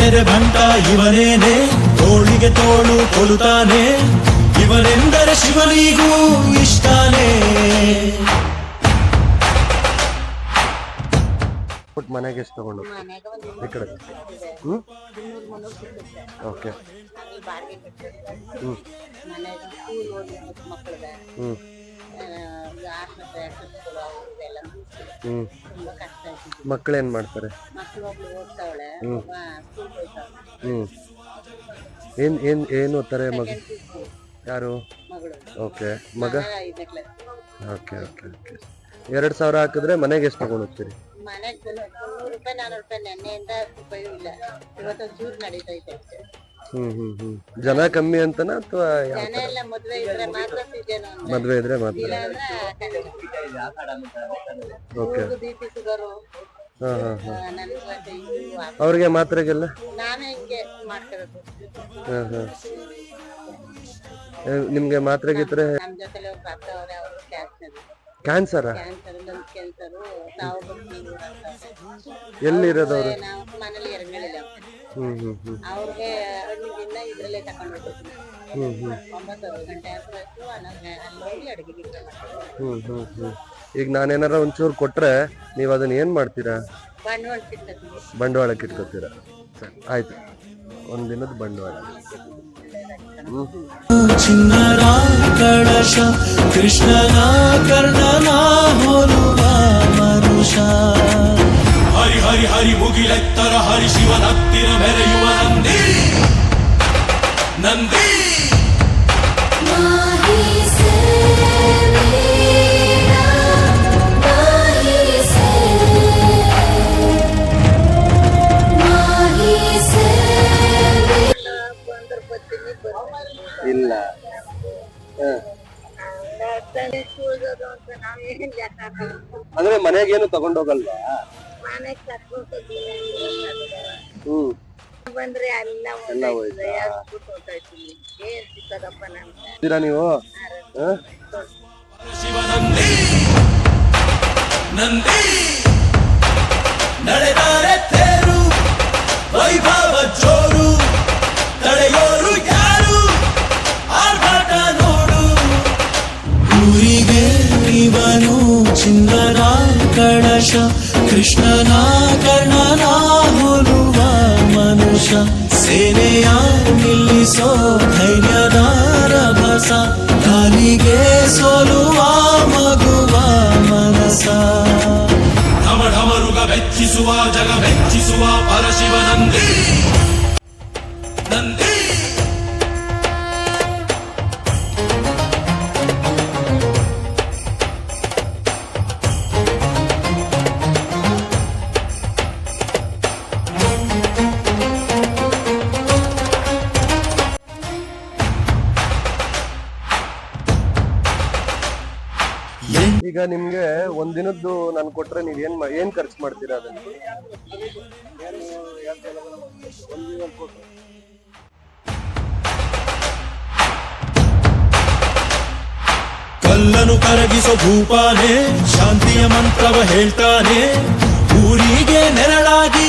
ತೆರೆ ಬಂಟ ಇವನೇನೆ, ತೋಳಿಗೆ ತೋಳು ಕೊಲುತ್ತಾನೆ, ಇವನೆಂದರೆ ಶಿವನಿಗೂ ಇಷ್ಟಾನೇ. ಮನೆಗೆ ಎಷ್ಟು ತಗೊಂಡು ಈ ಕಡೆ? ಓಕೆ. ಮಕ್ಕಳೇನ್ ಮಾಡ್ತಾರೆ? ಏನ್ ಓದ್ತಾರೆ ಮಗ? ಯಾರು? ಓಕೆ. ಮಗ? Okay okay okay. 2,000 ಹಾಕಿದ್ರೆ ಮನೆಗೆ ಎಷ್ಟು ತಗೊಂಡು ಹೋಗ್ತೀರಿ? ಜನ ಕಮ್ಮಿ ಅಂತನಾ ಅಥವಾ ಮದ್ವೆ ಇದ್ರೆ ಮಾತ್ರ? ಓಕೆ. ಅವ್ರಿಗೆ ಮಾತ್ರೆಗೆಲ್ಲ ನಿಮ್ಗೆ ಮಾತ್ರೆಗಿದ್ರೆ ಕ್ಯಾನ್ಸರ್ ಎಲ್ಲಿರೋದವ್ರು? ಈಗ ನಾನೇನಾರ ಒಂಚೂರು ಕೊಟ್ರೆ ನೀವ್ ಅದನ್ನ ಏನ್ ಮಾಡ್ತೀರಾ? ಬಂಡವಾಳಕ್ಕೆ ಇಟ್ಕೋತೀರಾ? ಆಯ್ತು, ಒಂದಿನದ ಬಂಡವಾಳ. ಚಿನ್ನರ ಕಳಶ ಕೃಷ್ಣನ ಕರ್ಣನ ಹೋಲುವ ಮನುಷ್ಯ. ಹರಿ ಹರಿ ಹರಿ ಮುಗಿಲೆತ್ತರ ಹರಿ ಶಿವನ ಹತ್ತಿರ ಮೆರೆಯುವ ನಂದಿ ನಂದಿ. ಇಲ್ಲ ಅಂದ್ರೆ ಮನೆಗೇನು ತಗೊಂಡೋಗಲ್ವಾ? ಎಲ್ಲ ಹೋಯ್ತಾ ನೀವು? ಶಿವನಂದಿ ನಂದಿ ನಡೆದರೆ ತೇರು ವೈಭವ ಜೋರು, ತಡೆಯೋರು ಯಾರು ಆರ್ಭಟ ನೋಡು. ಊರಿಗೆ ಇವನು ಚಿನ್ನರ ಕಳಶ ಕೃಷ್ಣನ ಕರ್ಣನ ಹೋಲುವ ಮನುಷ್ಯ. ಸೇನೆಯ ನಿಲ್ಲಿಸೋ ಧೈರ್ಯದ ರಭಸ, ಕಾಲಿಗೆ ಸೋಲುವ ಮಗುವ ಮನಸ. ಢಮ ಢಮರುಗ ಬೆಚ್ಚಿಸುವ ಜಗ ಬೆಚ್ಚಿಸುವ ಪರಶಿವ ನಂದಿ ನಂದಿ. ಈಗ ನಿಮ್ಗೆ ಒಂದಿನದ್ದು ನಾನು ಕೊಟ್ರೆ ನೀವ್ ಏನ್ ಖರ್ಚು ಮಾಡ್ತೀರಾ ಅದನ್ನ? ಕಲ್ಲನು ಕರಗಿಸೋ ಭೂಪಾನೆ, ಶಾಂತಿಯ ಮಂತ್ರವ ಹೇಳ್ತಾನೆ, ಊರಿಗೆ ನೆರಳಾಗಿ